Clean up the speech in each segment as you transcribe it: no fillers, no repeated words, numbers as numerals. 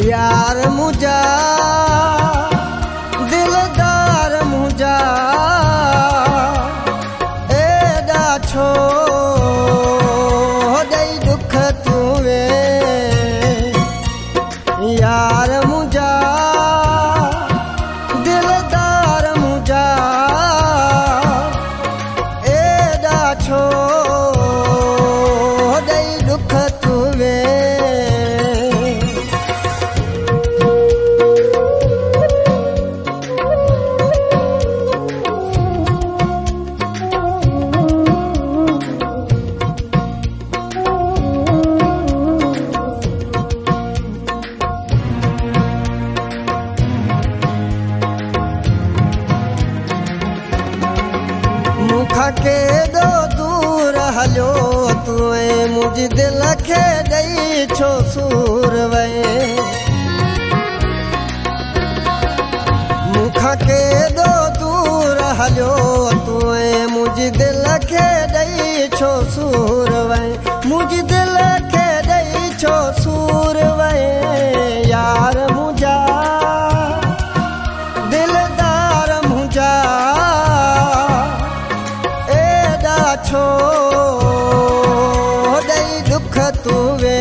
यार मुझा दिलदार मुझा एडा छो दई दुख तुवे यार मुझा दिलदार मुझा एडा छो दई दुख तुवे के दो दूर हलो तुए मुझ दिल के दई छो सूर वे मुख के दो दूर हलो तुए मुझ दिल के दई छो सूर वे मुझ दिल के दई छो सूर वे यार मुझा दिलदार मुझा छो दई दुख तुवे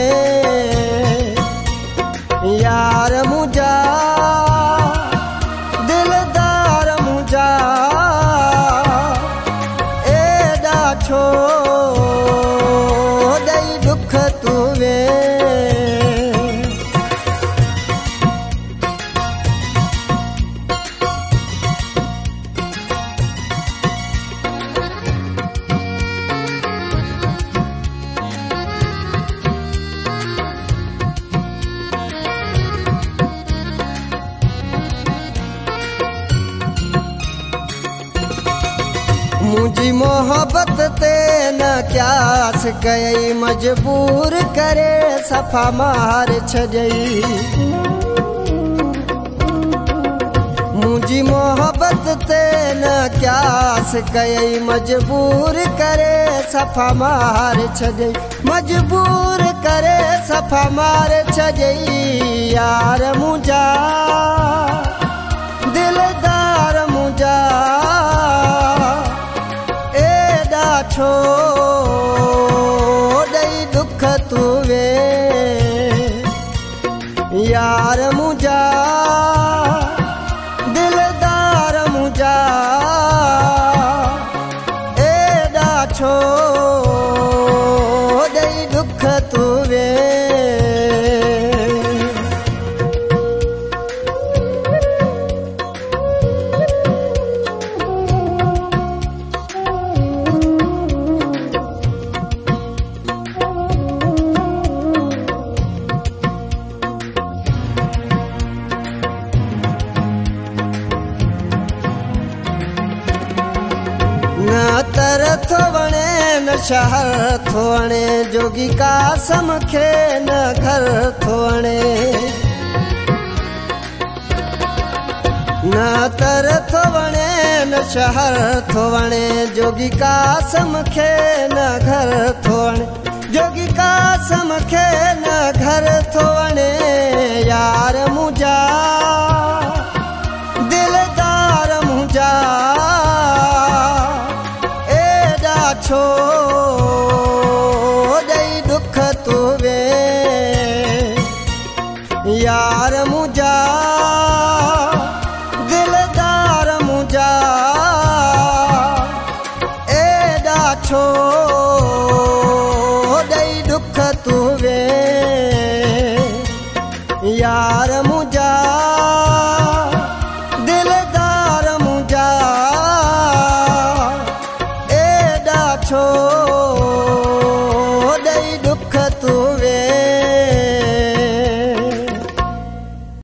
यार मुझा दिलदार मुझा एडा छो दई दुख तुवे मुझी मोहब्बत ते न क्यास कई मजबूर करे सफा मार छजई मुझी मोहब्बत ते न क्यास कई मजबूर करे सफा मार छजई मजबूर करे सफा मार छजई यार मुझा दिलदार मुझा छो दई दुख तुवे यार मुझा दिलदार मुझा एडा छो दई दुख तुवे न तर थो वणे न शहर थो वणे जोगी कासम खे न घर थो वणे न तर थो वणे न शहर थो वणे जोगी कासम खे न घर थो वणे जोगी कासम खे न घर थो वणे यार मुझा दिलदार मुझा छो दई दुख तुवे यार मुझा दिलदार मुझा एडा छो दई दुख तुवे यार